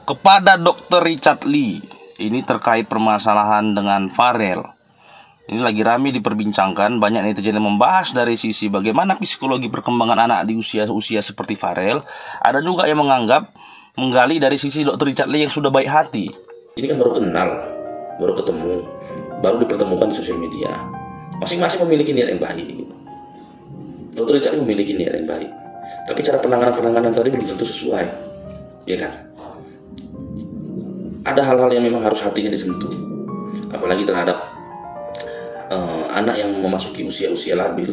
Kepada Dr. Richard Lee, ini terkait permasalahan dengan Farel. Ini lagi ramai diperbincangkan, banyak netizen yang membahas dari sisi bagaimana psikologi perkembangan anak di usia seperti Farel. Ada juga yang menganggap menggali dari sisi Dr. Richard Lee yang sudah baik hati. Ini kan baru kenal, baru ketemu, baru dipertemukan di sosial media. Masing-masing memiliki niat yang baik. Dr. Richard Lee memiliki niat yang baik, tapi cara penanganan tadi belum tentu sesuai, ya kan? Ada hal-hal yang memang harus hatinya disentuh, apalagi terhadap anak yang memasuki usia labil,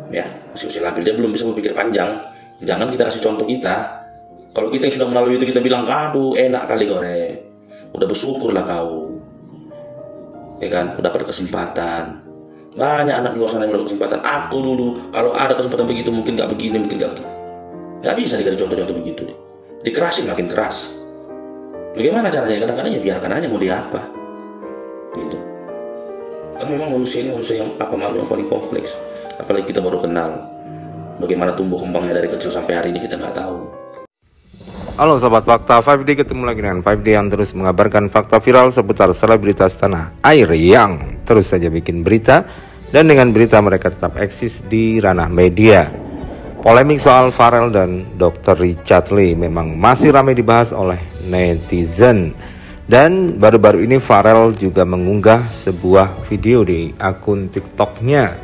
ya, usia labil, dia belum bisa berpikir panjang. Jangan kita kasih contoh kita. Kalau kita yang sudah melalui itu kita bilang, aduh enak kali kau udah bersyukurlah kau, ya kan, udah dapat kesempatan. Banyak anak di luar sana yang udah kesempatan. Aku dulu kalau ada kesempatan begitu mungkin nggak begini, mungkin nggak begitu. Nggak bisa dikasih contoh-contoh begitu, dikerasin makin keras. Bagaimana caranya? Kadang-kadang ya biarkan aja, mau dia apa, gitu. Kan memang manusia ini manusia yang makhluk yang paling kompleks. Apalagi kita baru kenal. Bagaimana tumbuh kembangnya dari kecil sampai hari ini kita nggak tahu. Halo Sobat Fakta 5D, ketemu lagi dengan 5D yang terus mengabarkan fakta viral seputar selebritas tanah air yang terus saja bikin berita, dan dengan berita mereka tetap eksis di ranah media. Polemik soal Farel dan Dr. Richard Lee memang masih ramai dibahas oleh netizen. Dan baru-baru ini Farel juga mengunggah sebuah video di akun TikToknya.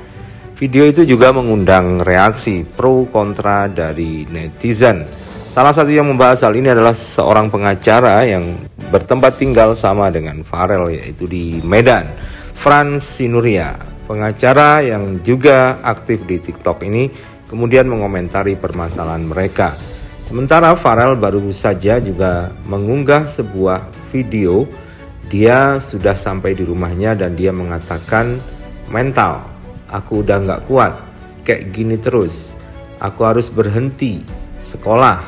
Video itu juga mengundang reaksi pro kontra dari netizen. Salah satu yang membahas hal ini adalah seorang pengacara yang bertempat tinggal sama dengan Farel, yaitu di Medan, Frans Sinuria. Pengacara yang juga aktif di TikTok ini kemudian mengomentari permasalahan mereka. Sementara Farel baru saja juga mengunggah sebuah video. Dia sudah sampai di rumahnya dan dia mengatakan, mental, aku udah gak kuat, kayak gini terus. Aku harus berhenti sekolah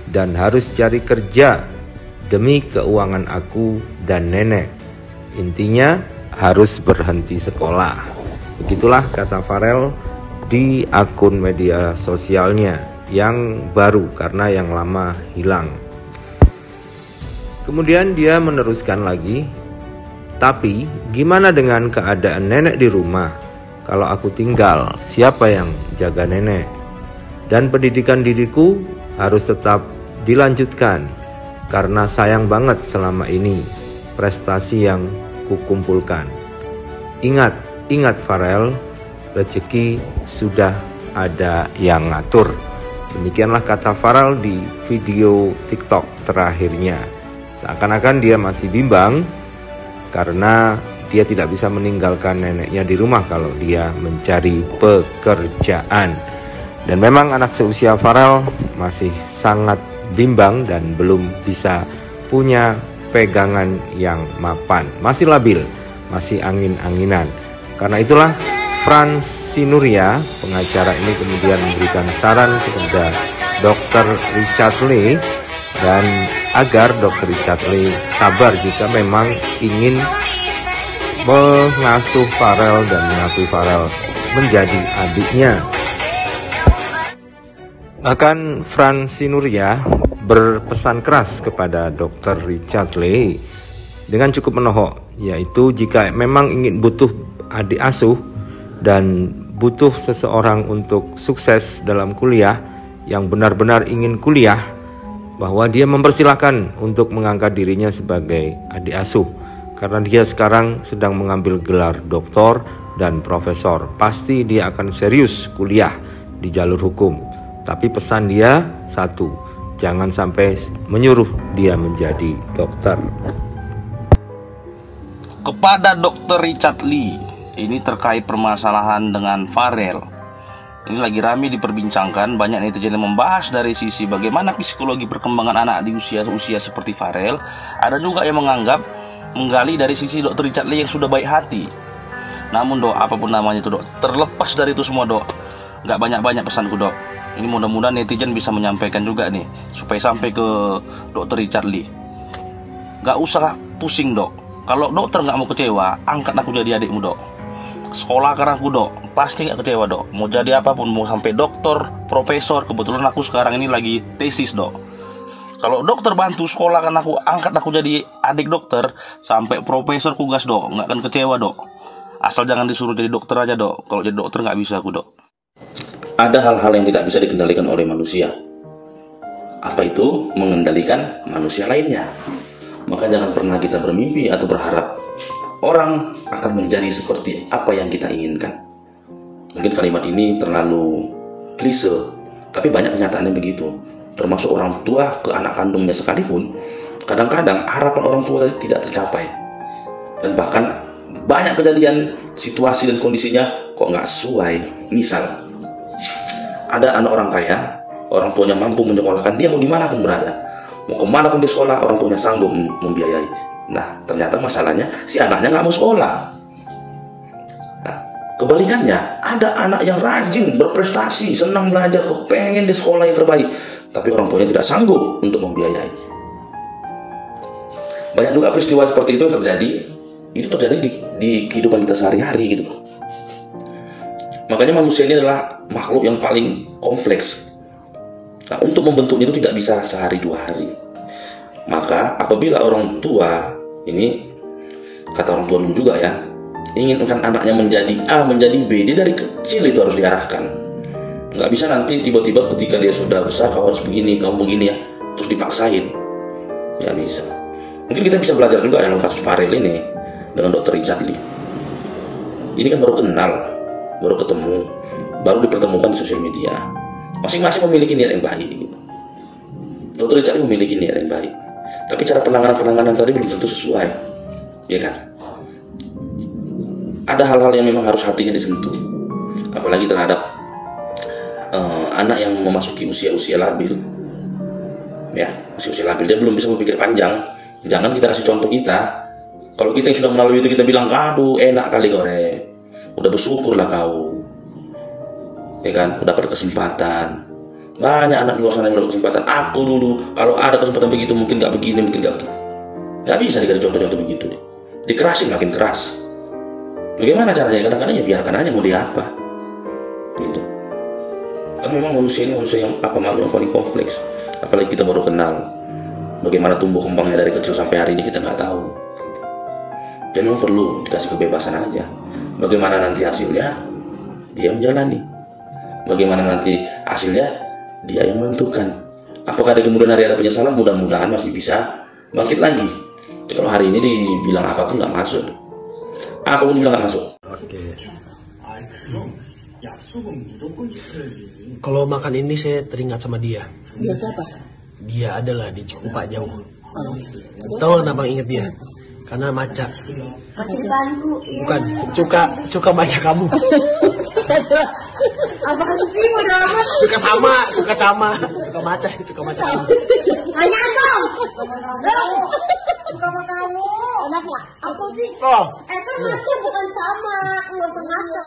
dan harus cari kerja demi keuangan aku dan nenek. Intinya harus berhenti sekolah. Begitulah kata Farel di akun media sosialnya yang baru karena yang lama hilang. Kemudian dia meneruskan lagi, tapi gimana dengan keadaan nenek di rumah? Kalau aku tinggal, siapa yang jaga nenek? Dan pendidikan diriku harus tetap dilanjutkan karena sayang banget selama ini prestasi yang kukumpulkan. Ingat Farel, rezeki sudah ada yang ngatur. Demikianlah kata Farel di video TikTok terakhirnya. Seakan-akan dia masih bimbang karena dia tidak bisa meninggalkan neneknya di rumah kalau dia mencari pekerjaan. Dan memang anak seusia Farel masih sangat bimbang dan belum bisa punya pegangan yang mapan. Masih labil, masih angin-anginan. Karena itulah Frans Sinuria, pengacara ini kemudian memberikan saran kepada Dr. Richard Lee dan agar Dr. Richard Lee sabar jika memang ingin mengasuh Farel dan mengakui Farel menjadi adiknya. Bahkan Frans Sinuria berpesan keras kepada Dr. Richard Lee dengan cukup menohok, yaitu jika memang ingin butuh adik asuh dan butuh seseorang untuk sukses dalam kuliah, yang benar-benar ingin kuliah, bahwa dia mempersilahkan untuk mengangkat dirinya sebagai adik asuh. Karena dia sekarang sedang mengambil gelar doktor dan profesor, pasti dia akan serius kuliah di jalur hukum. Tapi pesan dia satu, jangan sampai menyuruh dia menjadi dokter. Kepada Dr. Richard Lee, ini terkait permasalahan dengan Farel. Ini lagi ramai diperbincangkan, banyak netizen yang membahas dari sisi bagaimana psikologi perkembangan anak di usia seperti Farel. Ada juga yang menganggap menggali dari sisi Dr. Richard Lee yang sudah baik hati. Namun dok, apapun namanya itu dok, terlepas dari itu semua dok, gak banyak-banyak pesanku dok. Ini mudah-mudahan netizen bisa menyampaikan juga nih, supaya sampai ke Dr. Richard Lee. Gak usah pusing dok. Kalau dokter gak mau kecewa, angkat aku jadi adikmu dok. Sekolah karena aku dok, pasti gak kecewa dok. Mau jadi apapun, mau sampai dokter, profesor. Kebetulan aku sekarang ini lagi tesis dok. Kalau dokter bantu sekolah kan aku angkat aku jadi adik dokter sampai profesor kugas dok, nggak akan kecewa dok. Asal jangan disuruh jadi dokter aja dok. Kalau jadi dokter nggak bisa aku dok. Ada hal-hal yang tidak bisa dikendalikan oleh manusia. Apa itu? Mengendalikan manusia lainnya. Maka jangan pernah kita bermimpi atau berharap orang akan menjadi seperti apa yang kita inginkan. Mungkin kalimat ini terlalu klise, tapi banyak kenyataannya begitu. Termasuk orang tua ke anak kandungnya sekalipun, kadang-kadang harapan orang tua tidak tercapai. Dan bahkan banyak kejadian situasi dan kondisinya kok nggak sesuai. Misal, ada anak orang kaya, orang tuanya mampu menyekolahkan dia mau dimanapun berada. Mau kemana pun di sekolah, orang tuanya sanggup membiayai. Nah, ternyata masalahnya si anaknya nggak mau sekolah. Nah, kebalikannya, ada anak yang rajin, berprestasi, senang belajar, kepengen di sekolah yang terbaik, tapi orang tuanya tidak sanggup untuk membiayai. Banyak juga peristiwa seperti itu yang terjadi. Itu terjadi di kehidupan kita sehari-hari gitu. Makanya manusia ini adalah makhluk yang paling kompleks. Nah, untuk membentuknya itu tidak bisa sehari dua hari. Maka apabila orang tua ini, kata orang tua dulu juga ya, inginkan anaknya menjadi A, menjadi B, dia dari kecil itu harus diarahkan. Nggak bisa nanti tiba-tiba ketika dia sudah besar, kau harus begini, kamu begini ya, terus dipaksain. Nggak bisa. Mungkin kita bisa belajar juga dalam kasus Farel ini dengan Dr. Richard Lee. Ini kan baru kenal, baru ketemu, baru dipertemukan di sosial media. Masing-masing memiliki niat yang baik. Dr. Richard Lee memiliki niat yang baik, tapi cara penanganan tadi belum tentu sesuai, ya kan? Ada hal-hal yang memang harus hatinya disentuh, apalagi terhadap anak yang memasuki usia-usia labil, ya, usia-usia labil. Dia belum bisa berpikir panjang. Jangan kita kasih contoh kita. Kalau kita yang sudah melalui itu kita bilang, aduh enak kali kau udah bersyukurlah kau, ya kan, udah dapat kesempatan. Banyak anak di luar sana yang mendapat kesempatan. Aku dulu kalau ada kesempatan begitu mungkin nggak begini, mungkin nggak begitu. Nggak bisa dikasih contoh-contoh begitu deh. Dikerasin makin keras. Bagaimana caranya? Kadang-kadang ya biarkan aja, mau dia apa gitu. Kan memang manusia ini manusia yang makhluk yang paling kompleks. Apalagi kita baru kenal. Bagaimana tumbuh kembangnya dari kecil sampai hari ini kita nggak tahu. Dan memang perlu dikasih kebebasan aja. Bagaimana nanti hasilnya dia menjalani. Bagaimana nanti hasilnya dia yang menentukan. Apakah di kemudian hari ada penyesalan? Mudah-mudahan masih bisa bangkit lagi. Jadi kalau hari ini dibilang apapun nggak masuk. Apapun bilang nggak masuk. Oke. Kalau makan ini saya teringat sama dia. Dia siapa? Dia adalah di Cikupa jauh. Tahu kenapa inget dia? Karena maca. Majikanku. Bukan, cuka maca kamu. Apa sih udah amat? Cuka sama, cuka maca kamu. Hanya dong. Suka sama kamu. Kenapa? Apa sih? Oh. Kan maca bukan sama, nggak usah maca.